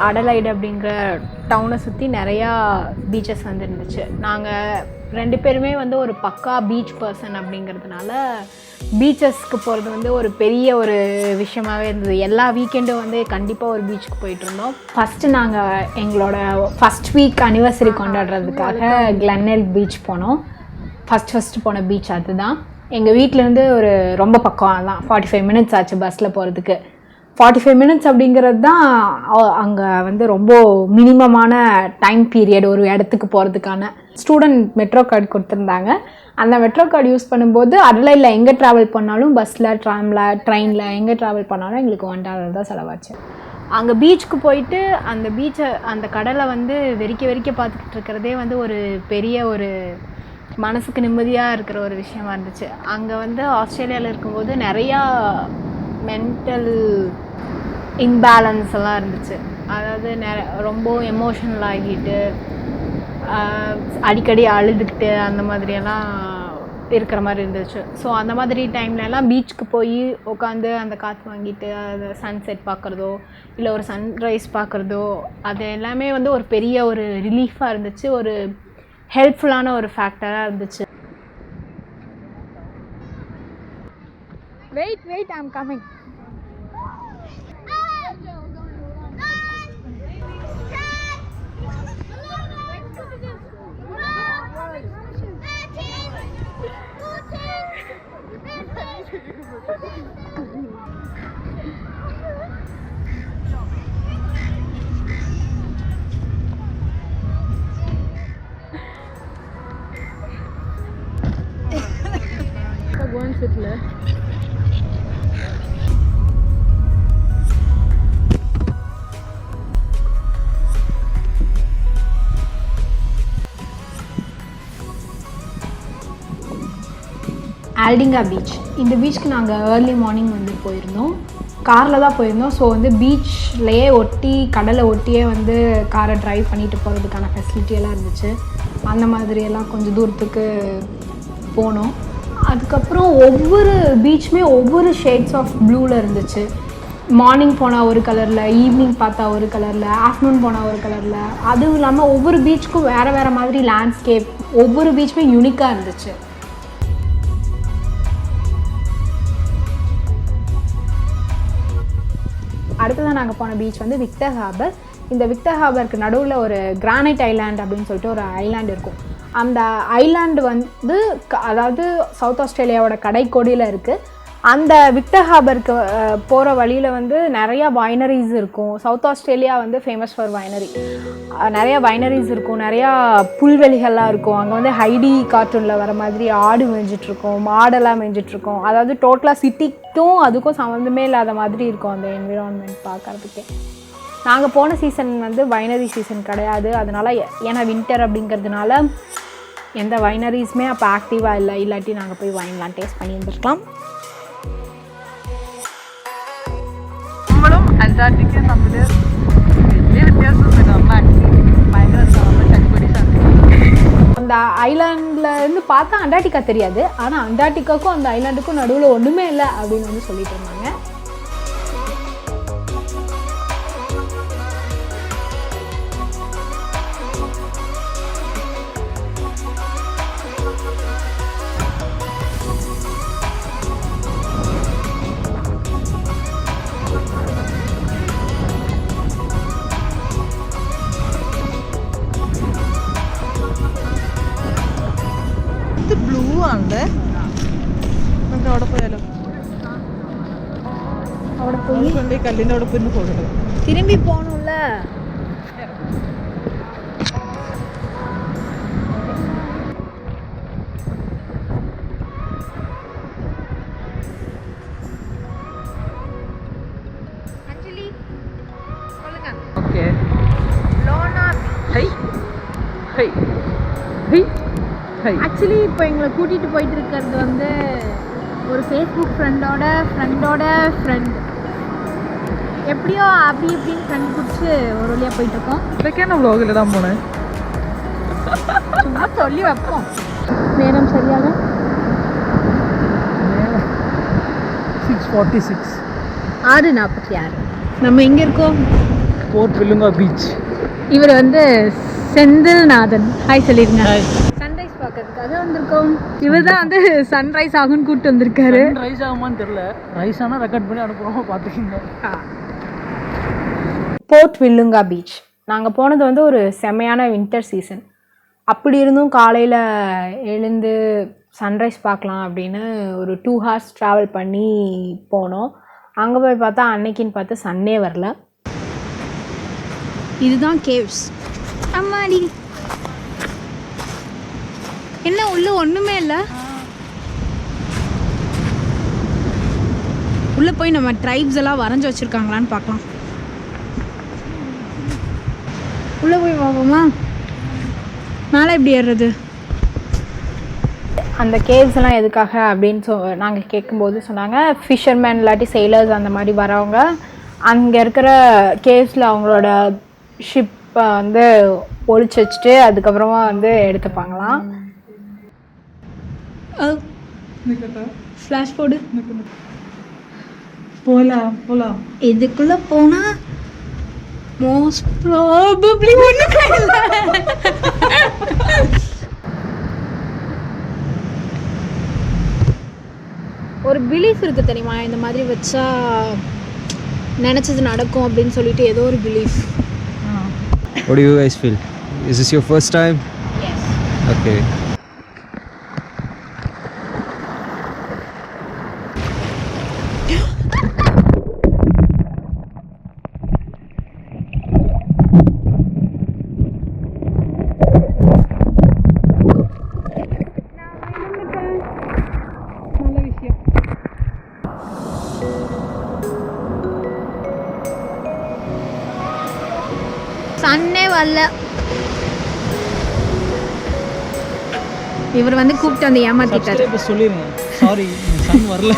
அடலைட் அப்படிங்கிற டவுனை சுற்றி நிறையா பீச்சஸ் வந்து இருந்துச்சு. நாங்கள் 2 பேருமே வந்து ஒரு பக்கா பீச் பர்சன் அப்படிங்கிறதுனால பீச்சஸ்க்கு போகிறது வந்து ஒரு பெரிய ஒரு விஷயமாகவே இருந்தது. எல்லா வீக்கெண்டும் வந்து கண்டிப்பாக ஒரு பீச்சுக்கு போயிட்டுருந்தோம். ஃபஸ்ட்டு நாங்கள் எங்களோட ஃபஸ்ட் வீக் அனிவர்சரி கொண்டாடுறதுக்காக GLENELG பீச் போனோம். ஃபஸ்ட்டு போன பீச் அதுதான். எங்கள் வீட்டிலேருந்து ஒரு ரொம்ப பக்கம் தான், 45 மினிட்ஸ் ஆச்சு பஸ்ஸில் போகிறதுக்கு. 45 மினிட்ஸ் அப்படிங்கிறது தான் அங்கே வந்து ரொம்ப மினிமமான டைம் பீரியட் ஒரு இடத்துக்கு போகிறதுக்கான. ஸ்டூடெண்ட் மெட்ரோ கார்டு கொடுத்துருந்தாங்க. அந்த மெட்ரோ கார்டு யூஸ் பண்ணும்போது அடலைடில் எங்கே ட்ராவல் பண்ணாலும் பஸ்ஸில், ட்ராமில், ட்ரெயினில் எங்கே ட்ராவல் பண்ணாலும் எங்களுக்கு $1 தான் செலவாச்சு. அங்கே பீச்சுக்கு போயிட்டு அந்த பீச்சை, அந்த கடலை வந்து வெறிக்க பார்த்துக்கிட்டு இருக்கிறதே வந்து ஒரு பெரிய ஒரு மனசுக்கு நிம்மதியாக இருக்கிற ஒரு விஷயமா இருந்துச்சு. அங்கே வந்து ஆஸ்திரேலியாவில் இருக்கும்போது நிறையா மென்டல் இம்பேலன்ஸ் எல்லாம் இருந்துச்சு. அதாவது ரொம்ப எமோஷனல் ஆகிட்டு அடிக்கடி அழுதுகிட்டு அந்த மாதிரியெல்லாம் இருக்கிற மாதிரி இருந்துச்சு. ஸோ அந்த மாதிரி டைம்லலாம் பீச்சுக்கு போய் உட்காந்து அந்த காற்று வாங்கிட்டு அந்த சன்செட் பார்க்குறதோ இல்லை ஒரு சன்ரைஸ் பார்க்குறதோ அது எல்லாமே வந்து ஒரு பெரிய ஒரு ரிலீஃபாக இருந்துச்சு, ஒரு ஹெல்ப்ஃபுல்லான ஒரு ஃபேக்டராக இருந்துச்சு. Wait I am coming. ALDINGA beach. இந்த பீச்சுக்கு நாங்கள் ஏர்லி மார்னிங் வந்து போயிருந்தோம். காரில் தான் போயிருந்தோம். ஸோ வந்து பீச்லேயே ஒட்டி, கடலை ஒட்டியே வந்து காரை ட்ரைவ் பண்ணிட்டு போகிறதுக்கான ஃபெசிலிட்டியெல்லாம் இருந்துச்சு. அந்த மாதிரியெல்லாம் கொஞ்சம் தூரத்துக்கு போனோம். அதுக்கப்புறம் ஒவ்வொரு பீச்சுமே ஒவ்வொரு ஷேட்ஸ் ஆஃப் ப்ளூவில் இருந்துச்சு. மார்னிங் போனால் ஒரு கலரில், ஈவினிங் பார்த்தா ஒரு கலரில், ஆஃப்டர்நூன் போனால் ஒரு கலரில். அதுவும் இல்லாமல் ஒவ்வொரு பீச்சுக்கும் வேறு மாதிரி லேண்ட்ஸ்கேப், ஒவ்வொரு பீச்சுமே யூனிக்காக இருந்துச்சு. அடுத்ததான் நாங்கள் போன பீச் வந்து விக்டர் ஹார்பர். இந்த விக்டர் ஹார்பருக்கு நடுவில் ஒரு கிரானைட் ஐலாண்ட் அப்படின்னு சொல்லிட்டு ஒரு ஐலாண்ட் இருக்கும். அந்த ஐலாண்டு வந்து அதாவது சவுத் ஆஸ்திரேலியாவோட கடைக்கோடியில் இருக்குது. அந்த விக்டர் ஹார்பருக்கு போகிற வழியில் வந்து நிறையா வைனரிஸ் இருக்கும். சவுத் ஆஸ்திரேலியா வந்து ஃபேமஸ் ஃபார் வைனரி. நிறையா வைனரிஸ் இருக்கும், நிறையா புல்வெளிகள்லாம் இருக்கும். அங்கே வந்து ஹைடி கார்ட்டூனில் வர மாதிரி ஆடு மேய்ஞ்சிட்ருக்கோம், மாடெல்லாம் மேய்ஞ்சிட்ருக்கோம். அதாவது டோட்டலாக சிட்டிக்கும் அதுக்கும் சம்மந்தமே இல்லாத மாதிரி இருக்கும் அந்த என்விரான்மெண்ட் பார்க்குறதுக்கே. நாங்கள் போன சீசன் வந்து வைனரி சீசன் கிடையாது. அதனால் ஏன்னா வின்டர் அப்படிங்கிறதுனால எந்த வைனரிஸுமே அப்போ ஆக்டிவாக இல்லை. இல்லாட்டி நாங்கள் போய் வைன்லாம் டேஸ்ட் பண்ணி வந்துருக்கலாம். നമ്മളും അന്റാർട്ടിക്ക തമ്മിൽ വലിയ വ്യത്യാസമൊന്നുമില്ല. നമ്മൾ ആക്ച്വലി ഭയങ്കര ചടിപൊടി സാധനം. அந்த ஐலாண்டில் இருந்து பார்த்தா அண்டார்டிகா தெரியாது. ஆனால் அண்டார்டிகாவுக்கும் அந்த ஐலாண்டுக்கும் நடுவில் ஒன்றுமே இல்லை அப்படின்னு வந்து சொல்லிட்டு இருந்தாங்க. ബ്ലൂ ആണ്. നമുക്ക് അവിടെ പോയാലോ? അവിടെ പോയി കല്ലിൻ്റെ അവിടെ പോയി കൊടുക്കും. திரும்பி போகணும்ல. ஓகே. ஆக்சுவலி இப்போ எங்களை கூட்டிகிட்டு போயிட்டு இருக்கிறது வந்து ஒரு ஃபேஸ்புக் ஃப்ரெண்டோட ஃப்ரெண்ட். எப்படியோ அப்படி இப்படின்னு ஃப்ரெண்ட் பிடிச்சி ஒரு வழியாக போயிட்டுருக்கோம். ഇതൊക്കെയാണ് വ്ളോഗിൽ ഇടാൻ പോണേ. சும்மா சொல்லி வைப்போம். நேரம் சரியாக 6:46. 6:46. நம்ம எங்கே இருக்கோம்? Port Willunga beach. இவர் வந்து செந்தில்நாதன். ஹாய் சொல்லிருங்க. சன்ரைஸ் பார்க்கறதுக்காக வந்திருக்கோம். இவர் தான் வந்து சன்ரைஸ் ஆகும்னு கூப்பிட்டு வந்திருக்காரு. ரைஸ் ஆகுமான்னு தெரியல. ரைஸ் ஆனால் ரெக்கார்ட் பண்ணி அனுப்புகிறோம், பார்த்துக்கிங்க. போர்ட் வில்லுங்கா பீச் நாங்கள் போனது வந்து ஒரு செம்மையான வின்டர் சீசன். அப்படி இருந்தும் காலையில் எழுந்து சன்ரைஸ் பார்க்கலாம் அப்படின்னு ஒரு 2 hours ட்ராவல் பண்ணி போனோம். அங்கே போய் பார்த்தா அன்னைக்குன்னு பார்த்து சன்னே வரல. இதுதான் கேவ்ஸ். அம்மாடி என்ன உள்ள ஒன்றுமே இல்லை. உள்ளே போய் நம்ம ட்ரைப்ஸ் எல்லாம் வரைஞ்சி வச்சுருக்காங்களான்னு பார்க்கலாம். உள்ளே போய் பார்ப்போமா? மேலே எப்படி ஏறுறது? அந்த கேவ்ஸ் எல்லாம் எதுக்காக அப்படின்னு நாங்கள் கேட்கும்போது சொன்னாங்க, ஃபிஷர்மேன் இல்லாட்டி செயிலர்ஸ் அந்த மாதிரி வரவங்க அங்கே இருக்கிற கேவ்ஸில் அவங்களோட ஷிப்பை வந்து ஒழிச்சு வச்சுட்டு அதுக்கப்புறமா வந்து எடுத்துப்பாங்களாம். ஃப்ளாஷ் போடு. போலாம் இதுக்குள்ளே போனால் மோஸ்ட் ப்ராபப்ளி ஒன்றுமே இல்லை. ஒரு பிலீஃப் இருக்குது தெரியுமா, இந்த மாதிரி வச்சா நினச்சது நடக்கும் அப்படின்னு சொல்லிட்டு ஏதோ ஒரு belief. What do you guys feel? Is this your first time? Yes. Okay. சன்னே வரல. இவர் வந்து கூப்பிட்டு வந்து ஏமாத்திட்டாரு. இப்போ சொல்லிடுங்க, சாரி சன் வரல.